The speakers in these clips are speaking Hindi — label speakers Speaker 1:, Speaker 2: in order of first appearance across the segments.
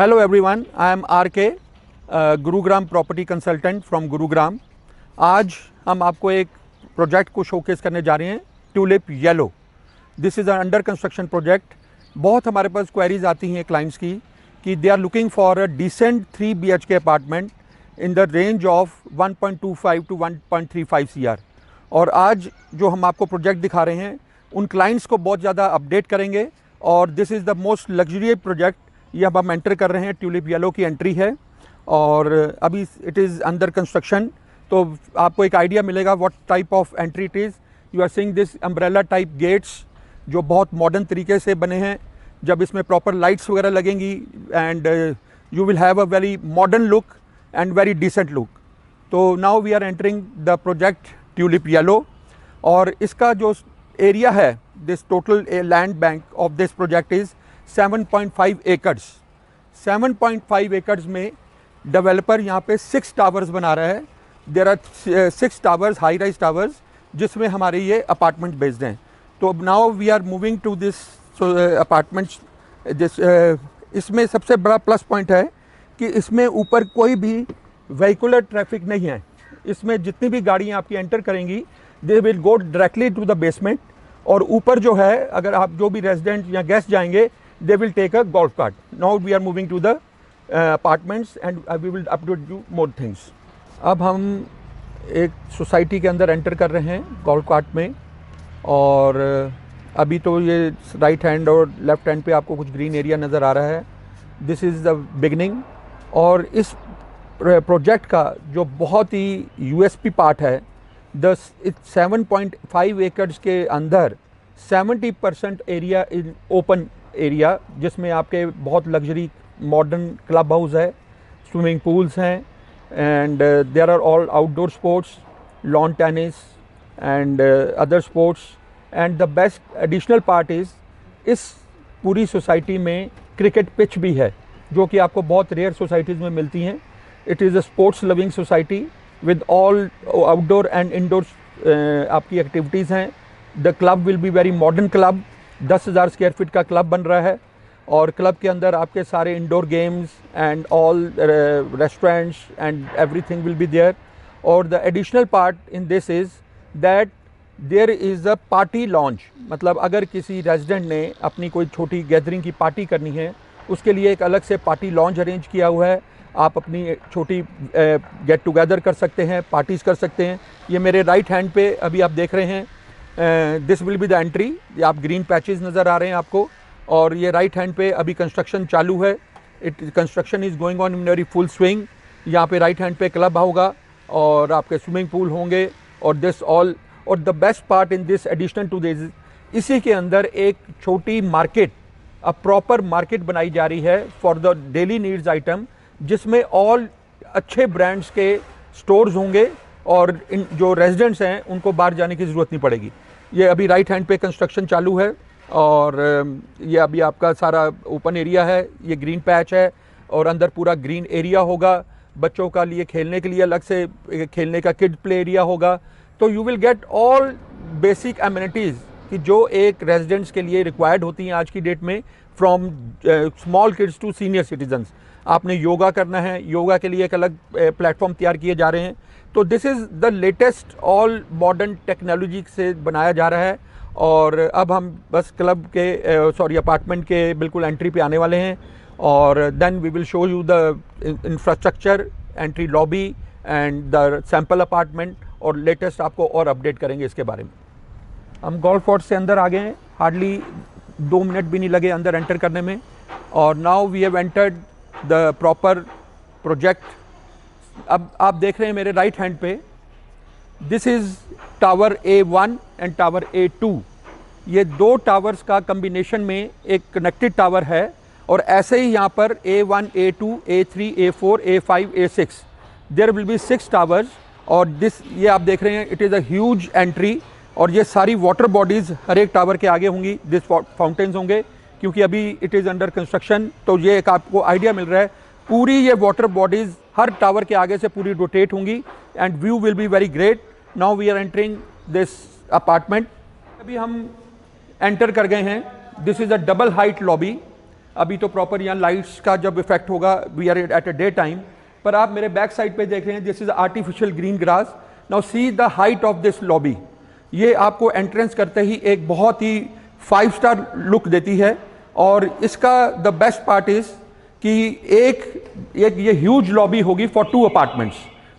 Speaker 1: Hello everyone, I am RK, Gurugram property consultant from Gurugram. आज हम आपको एक प्रोजेक्ट को शोकेस करने जा रहे हैं, Tulip Yellow. This is a under construction project. बहुत हमारे पास क्वेरीज आती हैं क्लाइंट्स की कि they are looking for a decent 3 BHK apartment in the range of 1.25 to 1.35 CR। और आज जो हम आपको प्रोजेक्ट दिखा रहे हैं उन क्लाइंट्स को बहुत ज़्यादा अपडेट करेंगे। और this is the most luxurious project. ये अब हम एंटर कर रहे हैं, ट्यूलिप येलो की एंट्री है और अभी इट इज़ अंडर कंस्ट्रक्शन। तो आपको एक आइडिया मिलेगा what type of entry it is. You are seeing this umbrella type gates जो बहुत मॉडर्न तरीके से बने हैं। जब इसमें प्रॉपर लाइट्स वगैरह लगेंगी and you will have a very modern look and very decent look. तो now we are entering the project Tulip Yellow. और इसका जो एरिया है, this total land bank of this project is 7.5 एकड़्स। 7.5 एकड़्स में डेवलपर यहाँ पे 6 टावर्स बना रहा है। There are 6 towers, high rise towers, जिसमें हमारे ये अपार्टमेंट बेस्ड हैं। तो now we are moving to this apartments. इसमें सबसे बड़ा प्लस पॉइंट है कि इसमें ऊपर कोई भी व्हीकुलर ट्रैफिक नहीं है। इसमें जितनी भी गाड़ियाँ आपकी एंटर करेंगी they will go directly to the basement. और ऊपर जो है, अगर आप जो भी रेजिडेंट या गेस्ट जाएंगे they will take a golf cart. Now we are moving to the apartments and we will update you more things. अब हम एक सोसाइटी के अंदर एंटर कर रहे हैं गोल्फ कार्ट में। और अभी तो ये राइट हैंड और लेफ्ट हैंड पे आपको कुछ ग्रीन एरिया नज़र आ रहा है। This is the beginning. और इस प्रोजेक्ट का जो बहुत ही USP पार्ट है, 7.5 एकड़्स के अंदर 70% एरिया इन ओपन एरिया, जिसमें आपके बहुत लग्जरी मॉडर्न क्लब हाउस है, स्विमिंग पूल्स हैं and there are all outdoor sports, lawn tennis and other sports. And the best additional part is इस पूरी सोसाइटी में क्रिकेट पिच भी है, जो कि आपको बहुत रेयर सोसाइटीज़ में मिलती हैं। It is a sports loving society with all outdoor and indoor आपकी एक्टिविटीज़ हैं। The club will be very modern club. 10,000 square feet का क्लब बन रहा है और क्लब के अंदर आपके सारे indoor games and all restaurants and everything will be there. और the additional part in this is that there is a party lawns. मतलब अगर किसी रेजिडेंट ने अपनी कोई छोटी गैदरिंग की पार्टी करनी है, उसके लिए एक अलग से पार्टी लॉन्च अरेंज किया हुआ है। आप अपनी छोटी गेट टुगेदर कर सकते हैं, पार्टीज़ कर सकते हैं। ये मेरे राइट हैंड पे अभी आप देख रहे हैं, this will be the entry. ये आप ग्रीन पैचेस नज़र आ रहे हैं आपको। और ये राइट हैंड पे अभी कंस्ट्रक्शन चालू है। Construction is going on in very full swing. यहाँ पे राइट हैंड पे क्लब होगा और आपके स्विमिंग पूल होंगे और दिस ऑल। और the best part in this addition to this, इसी के अंदर एक छोटी मार्केट, अ प्रॉपर मार्केट बनाई जा रही है for the daily needs item, जिसमें ऑल अच्छे ब्रांड्स के स्टोर्स होंगे और इन जो रेजिडेंट्स हैं उनको बाहर जाने की ज़रूरत नहीं पड़ेगी। ये अभी राइट हैंड पे कंस्ट्रक्शन चालू है और ये अभी आपका सारा ओपन एरिया है। ये ग्रीन पैच है और अंदर पूरा ग्रीन एरिया होगा। बच्चों का लिए खेलने के लिए अलग से खेलने का किड प्ले एरिया होगा। तो you will get all basic amenities कि जो एक रेजिडेंट्स के लिए रिक्वायर्ड होती हैं आज की डेट में, from small kids to senior citizens. आपने योगा करना है, योगा के लिए एक अलग प्लेटफॉर्म तैयार किए जा रहे हैं। तो this is the latest all modern technology से बनाया जा रहा है। और अब हम बस क्लब के अपार्टमेंट के बिल्कुल एंट्री पे आने वाले हैं। और then we will show you the infrastructure, entry lobby and the sample apartment. और लेटेस्ट आपको और अपडेट करेंगे इसके बारे में। हम गोल्फ कोर्स से अंदर आ गए हैं, हार्डली 2 मिनट भी नहीं लगे अंदर एंटर करने में। और now we have entered the proper project. अब आप देख रहे हैं मेरे राइट हैंड पे, this is tower A1 and tower A2। ये 2 टावर्स का कम्बिनेशन में एक कनेक्टेड टावर है। और ऐसे ही यहाँ पर A1, A2, A3, A4, A5, A6, there will B 6 towers. और ये आप देख रहे हैं, it is a huge entry. और ये सारी वाटर बॉडीज़ हर एक टावर के आगे होंगी, दिस फाउंटेन्स होंगे, क्योंकि अभी इट इज़ अंडर कंस्ट्रक्शन। तो ये एक आपको आइडिया मिल रहा है, पूरी ये वाटर बॉडीज़ हर टावर के आगे से पूरी रोटेट होंगी and view will be very great. Now we are entering this apartment. अभी हम एंटर कर गए हैं। This is a double height lobby अभी तो प्रॉपर यहाँ लाइट्स का जब इफेक्ट होगा, we are at a day time, पर आप मेरे बैक साइड पे देख रहे हैं, this is artificial green grass. Now see the height of this lobby. ये आपको एंट्रेंस करते ही एक बहुत ही 5 स्टार लुक देती है। और इसका द बेस्ट पार्ट इज कि एक ये ह्यूज लॉबी होगी for 2 apartments,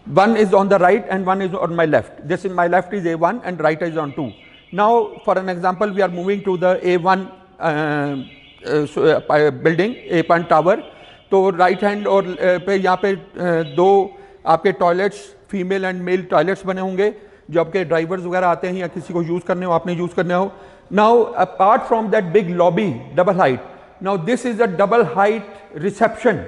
Speaker 1: one is on the right and one is on my left. This is my left is A1 and right is on 2। Now for an example we are moving to the A1 building, A1 tower. तो राइट हैंड और पे यहाँ पे 2 आपके toilets, female and male toilets बने होंगे, जो आपके ड्राइवर्स वगैरह आते हैं या किसी को यूज़ करने हो, आपने यूज़ करने हो। Now apart from that big lobby double height, now this is a double height reception.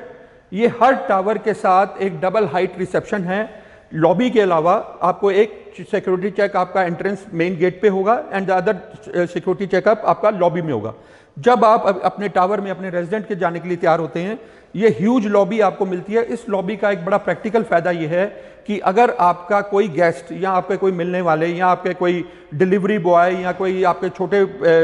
Speaker 1: ये हर टावर के साथ एक डबल हाइट रिसेप्शन है। लॉबी के अलावा आपको एक सिक्योरिटी चेक आपका एंट्रेंस मेन गेट पे होगा and the other security checkup आपका लॉबी में होगा। जब आप अपने टावर में अपने रेजिडेंट के जाने के लिए तैयार होते हैं, ये ह्यूज लॉबी आपको मिलती है। इस लॉबी का एक बड़ा प्रैक्टिकल फायदा ये है कि अगर आपका कोई गेस्ट या आपके कोई मिलने वाले या आपके कोई डिलीवरी बॉय या कोई आपके छोटे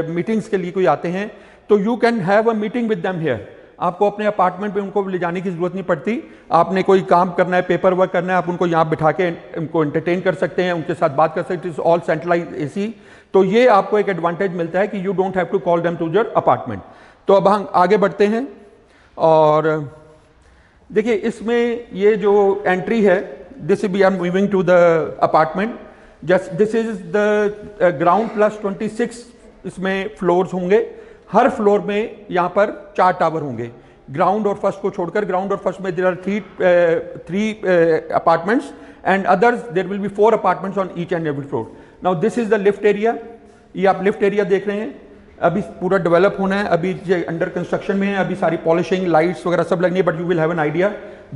Speaker 1: मीटिंग्स के लिए कोई आते हैं, तो you can have a meeting with them here. आपको अपने अपार्टमेंट पे उनको ले जाने की जरूरत नहीं पड़ती। आपने कोई काम करना है, पेपर वर्क करना है, आप उनको यहाँ बिठा के उनको एंटरटेन कर सकते हैं, उनके साथ बात कर सकते हैं। All centralize AC. तो ये आपको एक एडवांटेज मिलता है कि you don't have to call them to your apartment. तो अब हम आगे बढ़ते हैं और देखिए इसमें ये जो एंट्री है, this we are moving to the apartment. Just this is the ground plus 26 इसमें फ्लोर्स होंगे। हर फ्लोर में यहाँ पर 4 टावर होंगे, ग्राउंड और फर्स्ट को छोड़कर। ग्राउंड और फर्स्ट में there are 3 apartments and others there will be 4 apartments on each and every floor. Now this is the lift area. ये आप लिफ्ट एरिया देख रहे हैं, अभी पूरा डेवलप होना है, अभी ये अंडर कंस्ट्रक्शन में है, अभी सारी पॉलिशिंग, लाइट्स वगैरह सब लगनी है, but you will have an idea.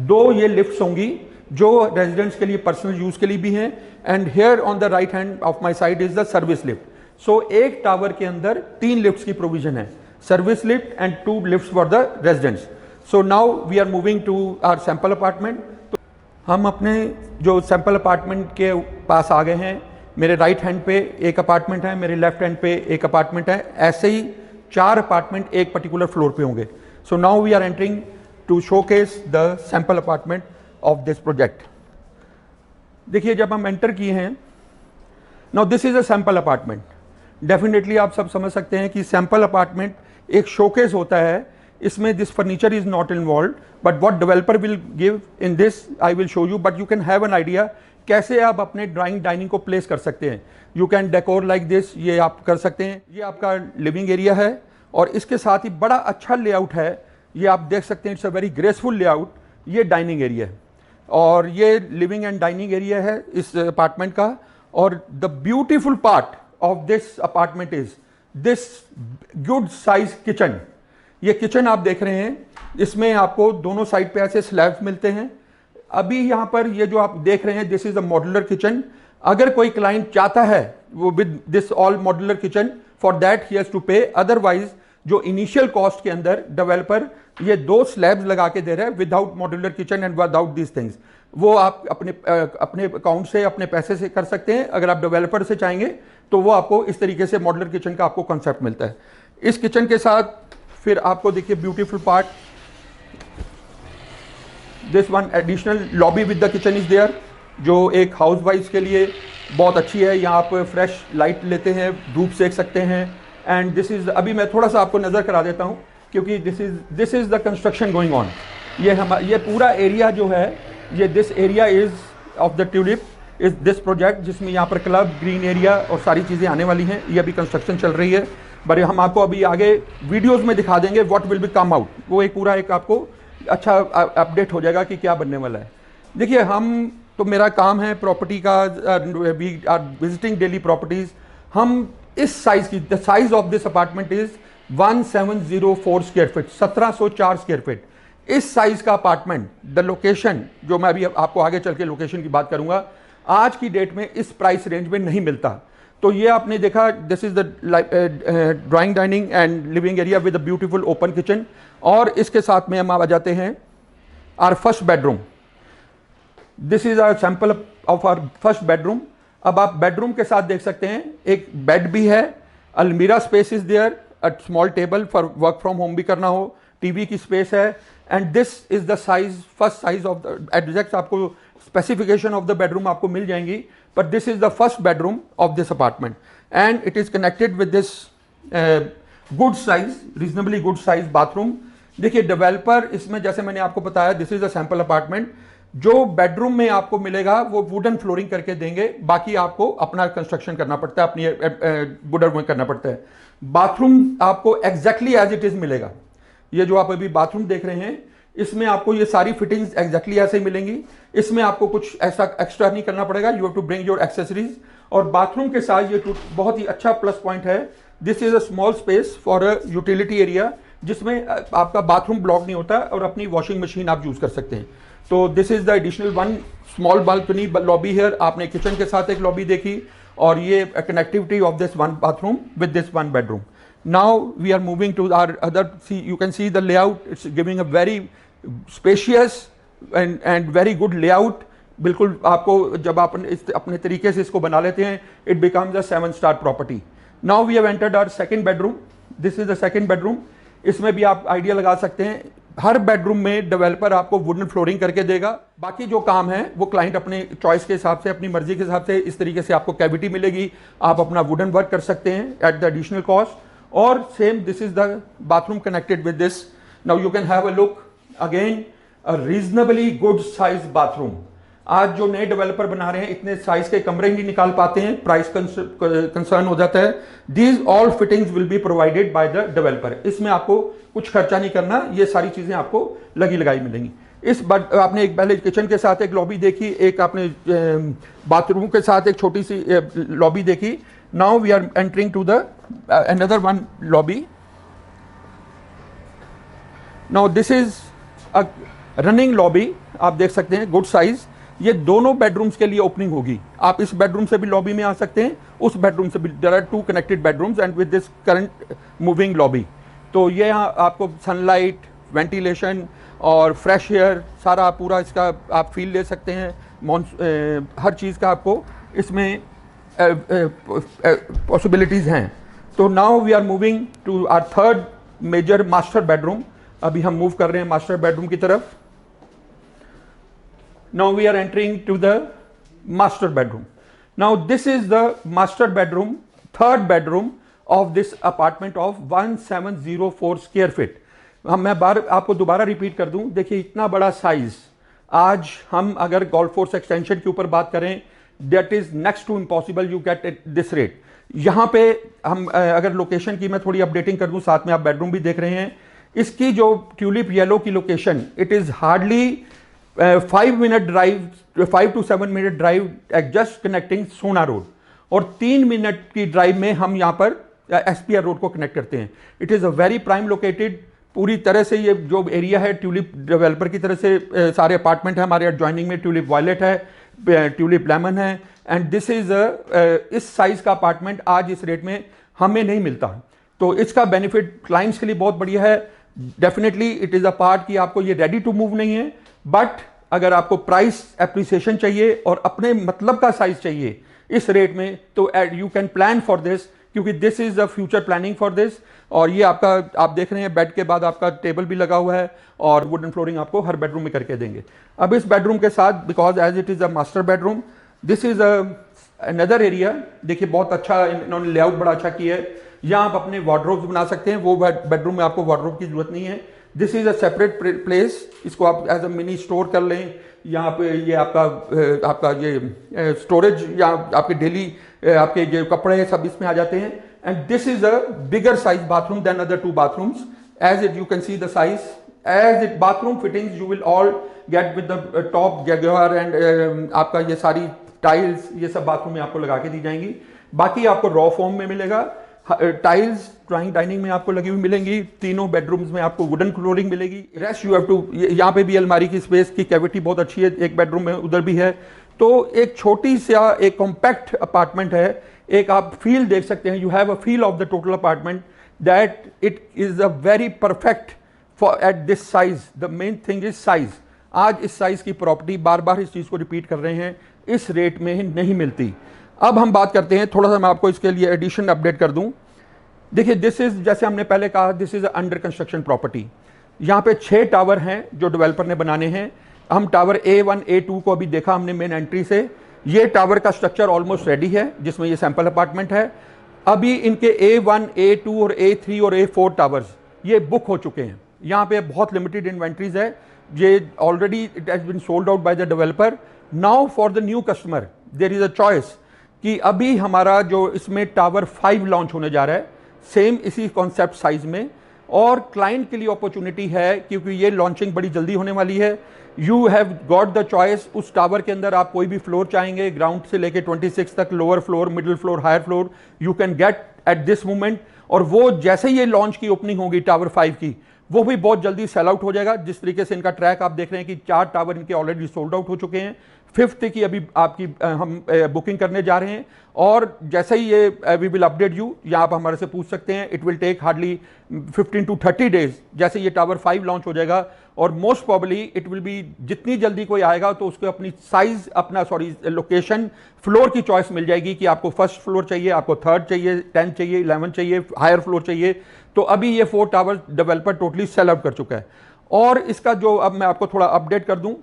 Speaker 1: 2 ये लिफ्ट्स होंगी जो रेजिडेंट्स के लिए पर्सनल यूज के लिए भी हैं। And here on the right hand of my side is the service lift. So एक टावर के अंदर 3 लिफ्ट्स की प्रोविजन है, service lift and 2 lifts for the residents. So now we are moving to our sample apartment. तो हम अपने जो सैंपल अपार्टमेंट के पास आ गए हैं। मेरे राइट हैंड पे एक अपार्टमेंट है, मेरे लेफ्ट हैंड पे एक अपार्टमेंट है। ऐसे ही 4 अपार्टमेंट एक पर्टिकुलर फ्लोर पे होंगे। So now we are entering to showcase the sample apartment of this project. देखिए जब हम एंटर किए हैं, now this is a sample apartment. Definitely आप सब समझ सकते हैं कि सैंपल अपार्टमेंट एक शोकेस होता है। इसमें this furniture is not involve, but what developer will give in this I will show you, but you can have an idea कैसे आप अपने ड्राइंग डाइनिंग को प्लेस कर सकते हैं। You can decor like this, ये आप कर सकते हैं। ये आपका लिविंग एरिया है और इसके साथ ही बड़ा अच्छा लेआउट है, ये आप देख सकते हैं, it's a very graceful layout. ये डाइनिंग एरिया है और ये लिविंग एंड डाइनिंग एरिया है इस अपार्टमेंट का। और the beautiful part of this apartment is this good size kitchen. ये किचन आप देख रहे हैं, इसमें आपको दोनों साइड पे ऐसे स्लैब्स मिलते हैं। अभी यहाँ पर ये जो आप देख रहे हैं, this is a modular kitchen. अगर कोई क्लाइंट चाहता है वो with this all modular kitchen, for that he has to pay. Otherwise जो इनिशियल कॉस्ट के अंदर डेवलपर ये 2 स्लैब्स लगा के दे रहे हैं without modular kitchen and without these things, वो आप अपने अकाउंट से, अपने पैसे से कर सकते हैं। अगर आप डेवलपर से चाहेंगे तो वो आपको इस तरीके से मॉड्यूलर किचन का आपको कॉन्सेप्ट मिलता है। इस किचन के साथ फिर आपको देखिए beautiful part, this one additional lobby with the kitchen is there, जो एक हाउस वाइफ के लिए बहुत अच्छी है। यहाँ आप फ्रेश लाइट लेते हैं, धूप सेक सकते हैं। एंड दिस इज, अभी मैं थोड़ा सा आपको नज़र करा देता हूँ क्योंकि this is the construction going on. ये पूरा एरिया जो है, ये this area is of the tulip is this project, जिसमें यहाँ पर क्लब, ग्रीन एरिया और सारी चीज़ें आने वाली हैं। ये अभी कंस्ट्रक्शन चल रही है, बट हम आपको अभी आगे वीडियोस में दिखा देंगे what will be come out. वो एक पूरा एक आपको अच्छा अपडेट हो जाएगा कि क्या बनने वाला है। देखिए हम तो, मेरा काम है प्रॉपर्टी का, we are visiting daily properties. हम इस साइज की, the size of this apartment is 1704 square feet, 1704 square feet. इस साइज का अपार्टमेंट, द लोकेशन, जो मैं अभी आपको आगे चल के लोकेशन की बात करूंगा, आज की डेट में इस प्राइस रेंज में नहीं मिलता। तो ये आपने देखा, this is the drawing dining and living area with a beautiful open kitchen. और इसके साथ में हम आ जाते हैं our first bedroom. This is our sample of our first bedroom. अब आप बेडरूम के साथ देख सकते हैं, एक बेड भी है, अलमीरा space is there, a small table for work from home भी करना हो, टीवी की स्पेस है, and this is the size, first size of the exact आपको स्पेसिफिकेशन ऑफ द बेडरूम आपको मिल जाएंगी, but this is the first bedroom of this apartment and it is connected with this good size, reasonably good size bathroom. देखिए डेवलपर इसमें, जैसे मैंने आपको बताया, this is a sample apartment. जो बेडरूम में आपको मिलेगा वो वुडन फ्लोरिंग करके देंगे, बाकी आपको अपना कंस्ट्रक्शन करना पड़ता है, अपनी वुडन में करना पड़ता है। बाथरूम आपको एग्जैक्टली एज इट इज मिलेगा। ये जो आप अभी बाथरूम देख रहे हैं, इसमें आपको ये सारी फिटिंग्स एग्जैक्टली ऐसे ही मिलेंगी। इसमें आपको कुछ ऐसा एक्स्ट्रा नहीं करना पड़ेगा, you have to bring your accessories. और बाथरूम के साथ ये बहुत ही अच्छा प्लस पॉइंट है, this is a small space for a utility area, जिसमें आपका बाथरूम ब्लॉक नहीं होता और अपनी वॉशिंग मशीन आप यूज कर सकते हैं। तो this is the additional one small balcony lobby here. आपने किचन के साथ एक लॉबी देखी, और ये connectivity of this one bathroom with this one bedroom. Now we are moving to our other, you can see the layout, it's giving a very spacious and very good layout. बिल्कुल आपको जब आप अपने तरीके से इसको बना लेते हैं, it becomes a seven star property. Now we have entered our second bedroom, this is the second bedroom. इसमें भी आप आइडिया लगा सकते हैं, हर बेडरूम में डेवलपर आपको वुडन फ्लोरिंग करके देगा। बाकी जो काम है वो क्लाइंट अपने चॉइस के हिसाब से, अपनी मर्जी के हिसाब से, इस तरीके से आपको कैविटी मिलेगी, आप अपना वुडन वर्क कर सकते हैं एट द एडिशनल कॉस्ट। और same this is the bathroom connected with this. Now you can have a look again, a reasonably good size bathroom. आज जो नए डेवलपर बना रहे हैं, इतने साइज के कमरे ही नहीं निकाल पाते हैं, प्राइस कंसर्न हो जाता है। These all fittings will be provided by the developer. इसमें आपको कुछ खर्चा नहीं करना, ये सारी चीजें आपको लगी लगाई मिलेंगी। आपने एक पहले किचन के साथ एक लॉबी देखी, एक आपने बाथरूम के साथ एक छोटी सी लॉबी देखी। Now we are entering to the another one lobby. Now this is a running lobby, आप देख सकते हैं, गुड साइज। ये दोनों बेडरूम्स के लिए ओपनिंग होगी, आप इस बेडरूम से भी लॉबी में आ सकते हैं, उस बेडरूम से भी। There are 2 connected bedrooms and with this current moving lobby. तो ये यहाँ आपको सनलाइट, वेंटिलेशन और फ्रेश एयर सारा पूरा इसका आप फील ले सकते हैं। हर चीज़ का आपको इसमें पॉसिबिलिटीज़ हैं। तो now we are moving to our third major master bedroom. अभी हम मूव कर रहे हैं मास्टर बेडरूम की तरफ। Now we are entering to the master bedroom. Now this is the master bedroom, third bedroom of this apartment of 1704 square feet. मैं आपको दोबारा रिपीट कर दूं, देखिए इतना बड़ा साइज। आज हम अगर गोल्फ कोर्स एक्सटेंशन के ऊपर बात करें, that is next to impossible you get at this rate. यहाँ पे हम अगर लोकेशन की मैं थोड़ी अपडेटिंग कर दूं, साथ में आप बेडरूम भी देख रहे हैं। इसकी जो ट्यूलिप येलो की location, it is hardly 5 to 7 minute drive just connecting सोना रोड, और 3 मिनट की ड्राइव में हम यहाँ पर एसपीआर रोड को कनेक्ट करते हैं। It is a very prime located. पूरी तरह से ये जो एरिया है ट्यूलिप डेवलपर की तरह से सारे अपार्टमेंट है हमारे एडजॉइनिंग में। ट्यूलिप वायलेट है, ट्यूलिप लेमन है, एंड दिस इज इस साइज का अपार्टमेंट आज इस रेट में हमें नहीं मिलता। तो इसका बेनिफिट क्लाइंट्स के लिए बहुत बढ़िया है। Definitely it is a part कि आपको ये रेडी टू मूव नहीं है, बट अगर आपको प्राइस एप्रिसिएशन चाहिए और अपने मतलब का साइज चाहिए इस रेट में, तो you can plan for this, क्योंकि this is the future planning for this. और ये आपका आप देख रहे हैं, बेड के बाद आपका टेबल भी लगा हुआ है और वुडन फ्लोरिंग आपको हर बेडरूम में करके देंगे। अब इस बेडरूम के साथ, because as it is a master bedroom, this is another area. देखिए बहुत अच्छा इन्होंने लेआउट बड़ा अच्छा किया है। यहाँ आप अपने वार्डरोब्स बना सकते हैं, वो बेडरूम में आपको वार्डरोब की जरूरत नहीं है। This is a separate place, इसको आप एज अ मिनी स्टोर कर लें। यहाँ पे ये आपका ये स्टोरेज, या आपके डेली आपके जो कपड़े सब इसमें आ जाते हैं। And this is a bigger size bathroom than other 2 bathrooms। As it you can see the size, as it bathroom fittings you will all get with the top Jaguar and आपका ये सारी टाइल्स, ये सब बाथरूम में आपको लगा के दी जाएंगी। बाकी आपको रॉ फॉर्म में मिलेगा। टाइल्स ड्राइंग डाइनिंग में आपको लगी हुई मिलेंगी। तीनों बेडरूम्स में आपको वुडन फ्लोरिंग मिलेगी। रेस्ट यू हैव टू, यहाँ पे भी अलमारी की स्पेस की कैविटी बहुत अच्छी है, एक बेडरूम में उधर भी है। तो एक छोटी सा एक कॉम्पैक्ट अपार्टमेंट है। एक आप फील देख सकते हैं, you have a feel of the total apartment that it is a very perfect for at this size. The main thing is size. आज इस साइज की प्रॉपर्टी, बार बार इस चीज को रिपीट कर रहे हैं, इस रेट में नहीं मिलती। अब हम बात करते हैं, थोड़ा सा मैं आपको इसके लिए एडिशन अपडेट कर दूं। देखिए दिस इज, जैसे हमने पहले कहा, this is under construction property. यहाँ पे 6 टावर हैं जो डेवलपर ने बनाने हैं। हम टावर A1 A2 को अभी देखा हमने मेन एंट्री से। ये टावर का स्ट्रक्चर ऑलमोस्ट रेडी है, जिसमें ये सैंपल अपार्टमेंट है। अभी इनके A1 A2 और A3 और A4 टावर्स ये बुक हो चुके हैं। यहाँ पे बहुत लिमिटेड इन्वेंट्रीज है, ये already it has been sold out by the developer. Now for the new customer there is a choice कि अभी हमारा जो इसमें टावर 5 लॉन्च होने जा रहा है, सेम इसी कॉन्सेप्ट साइज में, और क्लाइंट के लिए अपॉर्चुनिटी है क्योंकि ये लॉन्चिंग बड़ी जल्दी होने वाली है। You have got the choice, उस टावर के अंदर आप कोई भी फ्लोर चाहेंगे, ग्राउंड से लेके 26 तक, lower floor, middle floor, higher floor, you can get at this moment. और वो जैसे ही ये लॉन्च की ओपनिंग होगी टावर 5 की, वो भी बहुत जल्दी सेल आउट हो जाएगा। जिस तरीके से इनका ट्रैक आप देख रहे हैं कि 4 टावर इनके ऑलरेडी सोल्ड आउट हो चुके हैं, 5th की अभी आपकी हम बुकिंग करने जा रहे हैं। और जैसे ही ये वी विल अपडेट यू, या आप हमारे से पूछ सकते हैं, it will take hardly 15 to 30 days जैसे ये टावर 5 लॉन्च हो जाएगा। और most probably it will be, जितनी जल्दी कोई आएगा तो उसको अपनी साइज, अपना लोकेशन, फ्लोर की चॉइस मिल जाएगी कि आपको फर्स्ट फ्लोर चाहिए, आपको 3rd चाहिए, 10 चाहिए, 11 चाहिए, हायर फ्लोर चाहिए। तो अभी ये 4 tower developer totally sell out कर चुका है। और इसका जो, अब मैं आपको थोड़ा अपडेट कर दूं,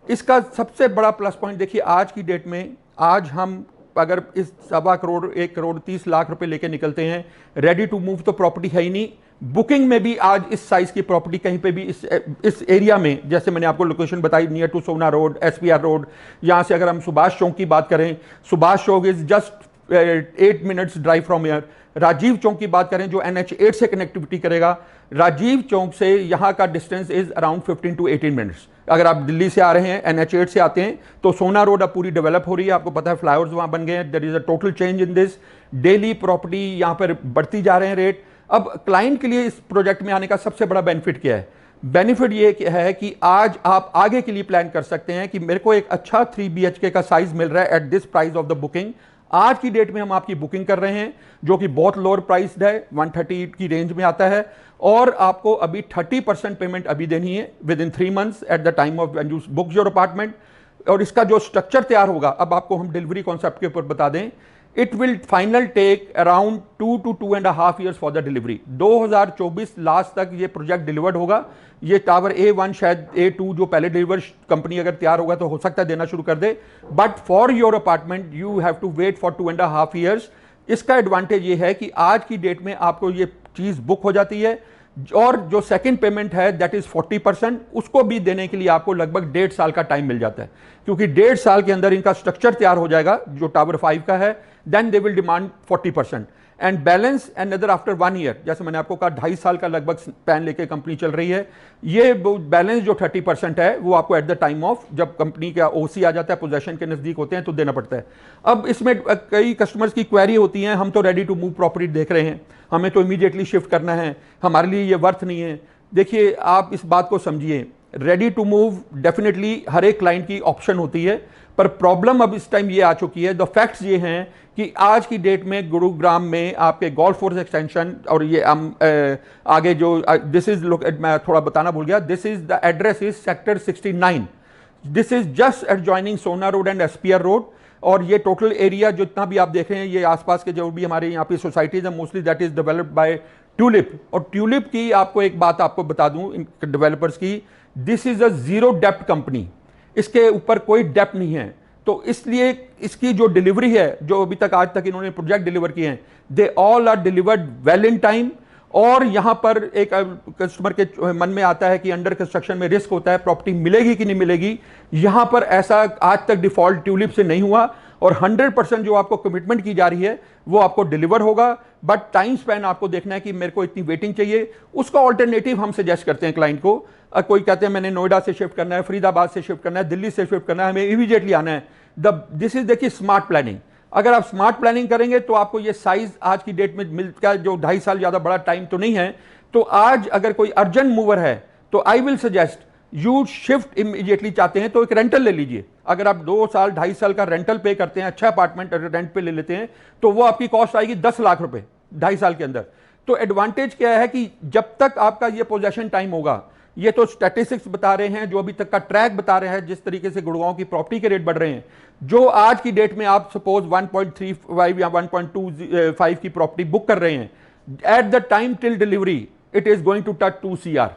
Speaker 1: इसका सबसे बड़ा प्लस पॉइंट देखिए, आज की डेट में, आज हम अगर इस 1.25 करोड़ 1 करोड़ 30 लाख रुपए लेके निकलते हैं, रेडी टू मूव तो प्रॉपर्टी है ही नहीं। बुकिंग में भी आज इस साइज की प्रॉपर्टी कहीं पे भी इस एरिया में, जैसे मैंने आपको लोकेशन बताई, near to Sona road, SPR road, यहां से अगर हम सुभाष चौक की बात करें, Subhash Chowk is just 8 minutes drive from here. Rajiv Chowk की बात करें जो NH8 से कनेक्टिविटी करेगा, राजीव चौक से यहाँ का distance is around 15 to 18 minutes. अगर आप दिल्ली से आ रहे हैं, NH8 से आते हैं, तो सोना रोड अब पूरी डेवलप हो रही है, आपको पता है फ्लाईओवर्स वहाँ बन गए हैं। There is a total change in this. Daily property यहाँ पर बढ़ती जा रहे हैं रेट। अब क्लाइंट के लिए इस प्रोजेक्ट में आने का सबसे बड़ा बेनिफिट क्या है? बेनिफिट ये है कि आज आप आगे के लिए प्लान कर सकते हैं कि मेरे को एक अच्छा 3 BHK का साइज मिल रहा है at this price of the booking. आज की डेट में हम आपकी बुकिंग कर रहे हैं, जो कि बहुत लोअर प्राइस्ड है, 130 की रेंज में आता है। और आपको अभी 30% पेमेंट अभी देनी है with in 3 months eight the time of when you book your apartment. और इसका जो स्ट्रक्चर तैयार होगा, अब आपको हम डिलीवरी कॉन्सेप्ट के ऊपर बता दें, it will final take around 2 to 2.5 years for the delivery. 2024 last तक ये प्रोजेक्ट डिलीवर्ड होगा। ये टावर A1 शायद A2 जो पहले डिलीवर कंपनी अगर तैयार होगा तो हो सकता है देना शुरू कर दे, but for your apartment you have to wait for 2.5 years। इसका एडवांटेज ये है कि आज की डेट में आपको ये चीज बुक हो जाती है, और जो सेकंड पेमेंट है दैट इज 40%, उसको भी देने के लिए आपको लगभग 1.5 साल का टाइम मिल जाता है, क्योंकि 1.5 साल के अंदर इनका स्ट्रक्चर तैयार हो जाएगा जो टावर 5 का है। Then they will demand 40% and balance and other after 1 year। जैसे मैंने आपको कहा 2.5 साल का लगभग प्लान लेके कंपनी चल रही है। ये बैलेंस जो 30% है वो आपको एट द टाइम ऑफ, जब कंपनी का OC आ जाता है, पोजेशन के नजदीक होते हैं, तो देना पड़ता है। अब इसमें कई कस्टमर्स की क्वेरी होती है, हम तो रेडी टू मूव प्रॉपर्टी देख रहे हैं, हमें तो इमीडिएटली शिफ्ट करना है, हमारे लिए ये वर्थ नहीं है। देखिए, आप इस बात को समझिए, रेडी टू मूव डेफिनेटली हर एक क्लाइंट की ऑप्शन होती है, पर प्रॉब्लम अब इस टाइम ये आ चुकी है, द फैक्ट्स ये हैं कि आज की डेट में गुरुग्राम में आपके गोल्फ कोर्स एक्सटेंशन, और ये आगे जो दिस इज, मैं थोड़ा बताना भूल गया, this is the address is sector 69। This is just adjoining सोना रोड एंड SPR रोड। और ये टोटल एरिया जितना भी आप देख रहे हैं, ये आसपास के जो भी हमारे यहाँ पे सोसाइटीज है, mostly that is developed by tulip. और ट्यूलिप की आपको एक बात आपको बता दूं, इन डेवलपर्स की, this is a zero depth company, इसके ऊपर कोई डेप्थ नहीं है। तो इसलिए इसकी जो डिलीवरी है, जो अभी तक आज तक इन्होंने प्रोजेक्ट डिलीवर किए हैं, they all are delivered well in time. और यहां पर एक कस्टमर के मन में आता है कि अंडर कंस्ट्रक्शन में रिस्क होता है, प्रॉपर्टी मिलेगी कि नहीं मिलेगी। यहां पर ऐसा आज तक डिफॉल्ट ट्यूलिप से नहीं हुआ, और 100% जो आपको कमिटमेंट की जा रही है वो आपको डिलीवर होगा। बट टाइम स्पैन आपको देखना है कि मेरे को इतनी वेटिंग चाहिए, उसका ऑल्टरनेटिव हम सजेस्ट करते हैं क्लाइंट को। कोई कहते हैं मैंने नोएडा से शिफ्ट करना है, फरीदाबाद से शिफ्ट करना है, दिल्ली से शिफ्ट करना है, हमें इमीडिएटली आना है। दिस इज देखिए स्मार्ट प्लानिंग। अगर आप स्मार्ट प्लानिंग करेंगे तो आपको ये साइज आज की डेट में मिलता, जो 2.5 साल ज्यादा बड़ा टाइम तो नहीं है। तो आज अगर कोई अर्जेंट मूवर है तो I will suggest you shift immediately. चाहते हैं तो एक रेंटल ले लीजिए। अगर आप 2 साल 2.5 साल का रेंटल पे करते हैं, अच्छा अपार्टमेंट रेंट पे ले लेते हैं, तो वो आपकी कॉस्ट आएगी 10 लाख रुपए 2.5 साल के अंदर। तो एडवांटेज क्या है कि जब तक आपका ये पोजेशन टाइम होगा, ये तो स्टैटिस्टिक्स बता रहे हैं, जो अभी तक का ट्रैक बता रहे हैं, जिस तरीके से गुड़गांव की प्रॉपर्टी के रेट बढ़ रहे हैं, जो आज की डेट में आप सपोज 1.35 या 1.25 की प्रॉपर्टी बुक कर रहे हैं, at the time till delivery it is going to touch 2 CR।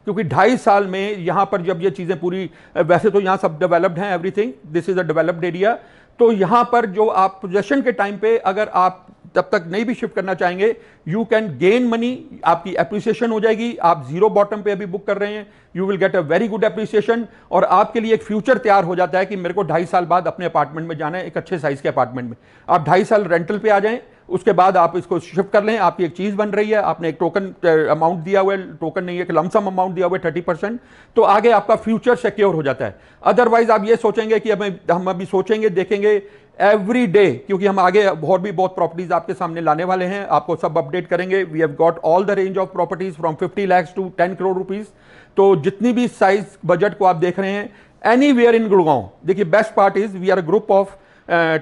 Speaker 1: क्योंकि 2.5 साल में यहाँ पर जब ये चीज़ें पूरी, वैसे तो यहाँ सब डेवलप्ड हैं, everything, this is a developed area, तो यहाँ पर जो आप पोजेशन के टाइम पे अगर आप तब तक नहीं भी शिफ्ट करना चाहेंगे, यू कैन गेन मनी, आपकी एप्रिसिएशन हो जाएगी। आप जीरो बॉटम पे अभी बुक कर रहे हैं, you will get a very good appreciation, और आपके लिए एक फ्यूचर तैयार हो जाता है कि मेरे को 2.5 साल बाद अपने अपार्टमेंट में जाना है, एक अच्छे साइज के अपार्टमेंट में। आप 2.5 साल रेंटल पे आ जाएं, उसके बाद आप इसको शिफ्ट कर लें, आपकी एक चीज़ बन रही है, आपने एक टोकन अमाउंट दिया हुआ है, टोकन नहीं है कि लमसम अमाउंट दिया हुआ है 30%, तो आगे आपका फ्यूचर सिक्योर हो जाता है। अदरवाइज आप ये सोचेंगे कि हम अभी सोचेंगे, देखेंगे एवरी डे, क्योंकि हम आगे और भी बहुत प्रॉपर्टीज आपके सामने लाने वाले हैं, आपको सब अपडेट करेंगे। We have got all the range of properties from 50 lakhs to 10 crore rupees. तो जितनी भी साइज बजट को आप देख रहे हैं, एनीवेयर इन गुड़गांव, देखिए best part is we are a group of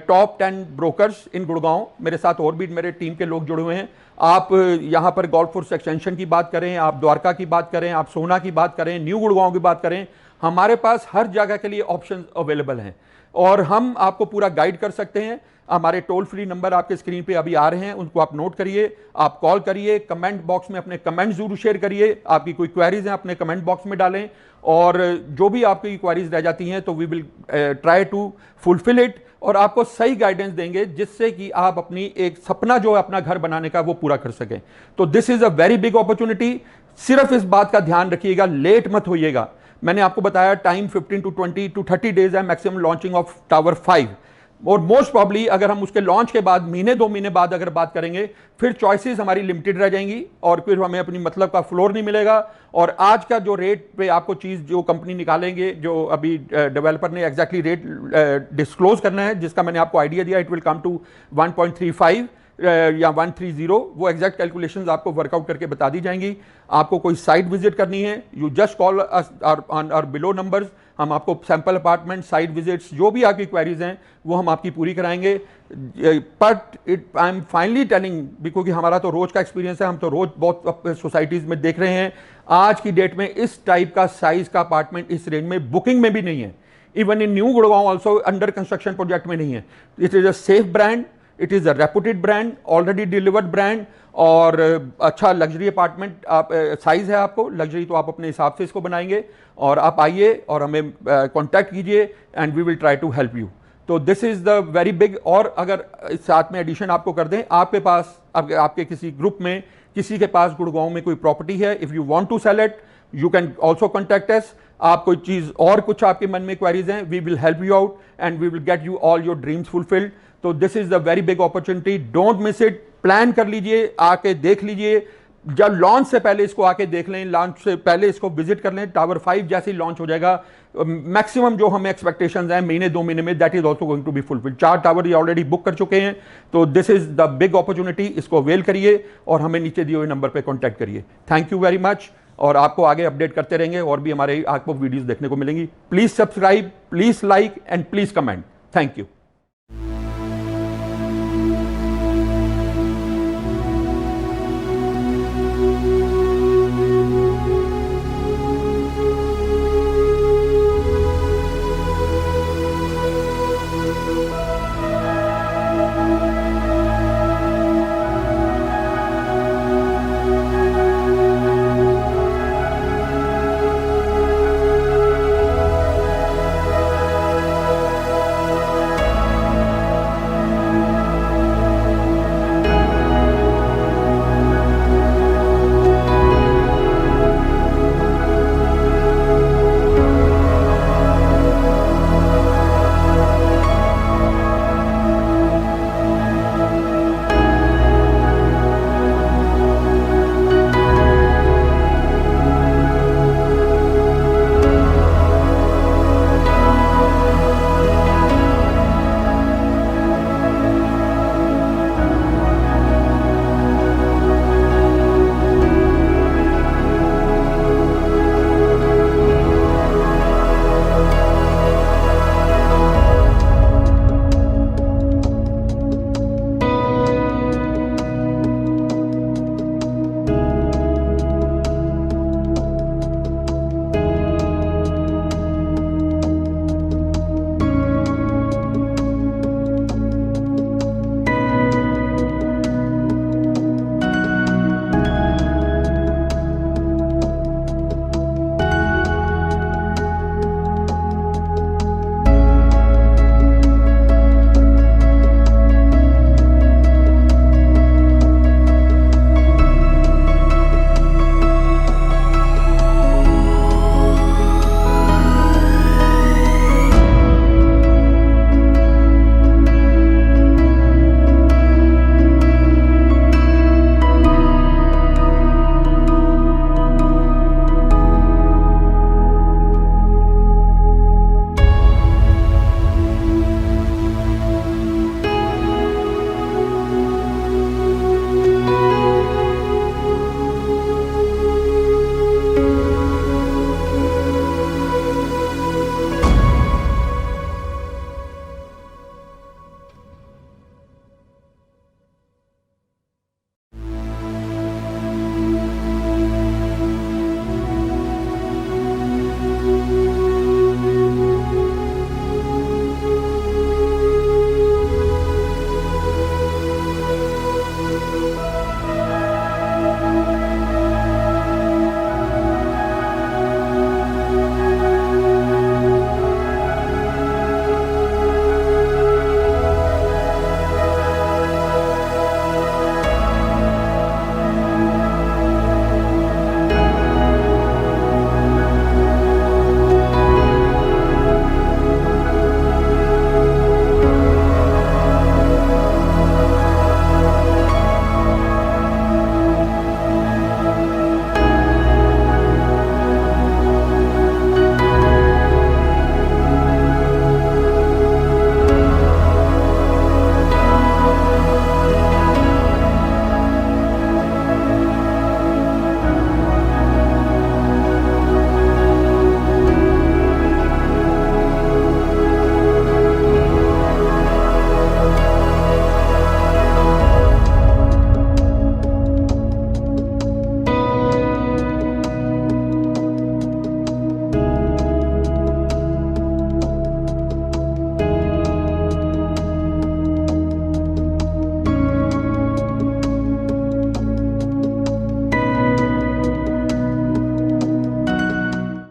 Speaker 1: top 10 brokers in Gurgaon. मेरे साथ और भी मेरे टीम के लोग जुड़े हुए हैं। आप यहाँ पर गोल्फ कोर्स एक्सटेंशन की बात करें, आप द्वारका की बात करें, आप सोना की बात करें, न्यू गुड़गांव की बात करें, हमारे पास हर जगह के लिए ऑप्शन अवेलेबल हैं और हम आपको पूरा गाइड कर सकते हैं। हमारे टोल फ्री नंबर आपके स्क्रीन पे अभी आ रहे हैं, उनको आप नोट करिए, आप कॉल करिए, कमेंट बॉक्स में अपने कमेंट जरूर शेयर करिए। आपकी कोई क्वेरीज हैं अपने कमेंट बॉक्स में डालें, और जो भी आपकी क्वेरीज रह जाती हैं तो we will try to fulfil it, और आपको सही गाइडेंस देंगे जिससे कि आप अपनी एक सपना जो है अपना घर बनाने का वो पूरा कर सकें। तो this is a very big opportunity. सिर्फ इस बात का ध्यान रखिएगा, लेट मत होइएगा। मैंने आपको बताया टाइम 15 to 20 to 30 डेज है मैक्सिमम लॉन्चिंग ऑफ टावर 5, और मोस्ट प्रॉब्ली अगर हम उसके लॉन्च के बाद महीने 2 महीने बाद अगर बात करेंगे, फिर चॉइसेस हमारी लिमिटेड रह जाएंगी और फिर हमें अपनी मतलब का फ्लोर नहीं मिलेगा। और आज का जो रेट पे आपको चीज़ जो कंपनी निकालेंगे, जो अभी डेवलपर ने एग्जैक्टली रेट डिस्क्लोज करना है, जिसका मैंने आपको आइडिया दिया, इट विल कम टू 1.35 या 130, वो एग्जैक्ट कैलकुलेशंस आपको वर्कआउट करके बता दी जाएंगी। आपको कोई साइट विजिट करनी है, you just call us on our below numbers, हम आपको सैंपल अपार्टमेंट, साइट विजिट्स, जो भी आपकी क्वेरीज हैं वो हम आपकी पूरी कराएंगे। But I am finally telling, क्योंकि हमारा तो रोज का एक्सपीरियंस है, हम तो रोज बहुत सोसाइटीज में देख रहे हैं, आज की डेट में इस टाइप का साइज का अपार्टमेंट इस रेंज में बुकिंग में भी नहीं है। Even in new Gurgaon also under construction project में नहीं है। It is a safe brand, it is a reputed brand, already delivered brand, और अच्छा लग्जरी अपार्टमेंट आप साइज है। आपको लग्जरी तो आप अपने हिसाब से इसको बनाएंगे, और आप आइए और हमें कांटेक्ट कीजिए and we will try to help you. तो this is the very big. और अगर इस साथ में एडिशन आपको कर दें, आपके पास आपके किसी ग्रुप में किसी के पास गुड़गांव में कोई प्रॉपर्टी है, if you want to sell it, you can also contact us. आप कोई चीज और कुछ आपके मन में क्वेरीज हैं, we will help you out and we will get you all your dreams fulfilled. तो this is the very big opportunity, don't miss it. Plan कर लीजिए, आके देख लीजिए, जब लॉन्च से पहले इसको आके देख लें, लॉन्च से पहले इसको विजिट कर लें। टावर 5 जैसे ही लॉन्च हो जाएगा, मैक्सिमम जो हमें एक्सपेक्टेशंस हैं महीने 2 महीने में, that is also going to be fulfilled. 4 tower ये ऑलरेडी बुक कर चुके हैं। तो this is the big opportunity, इसको अवेल करिए और हमें नीचे दिए हुए नंबर पर कॉन्टैक्ट करिए। थैंक यू वेरी मच, और आपको आगे अपडेट करते रहेंगे, और भी हमारे आपको वीडियोज देखने को मिलेंगी। Please subscribe, please like and please comment. Thank you.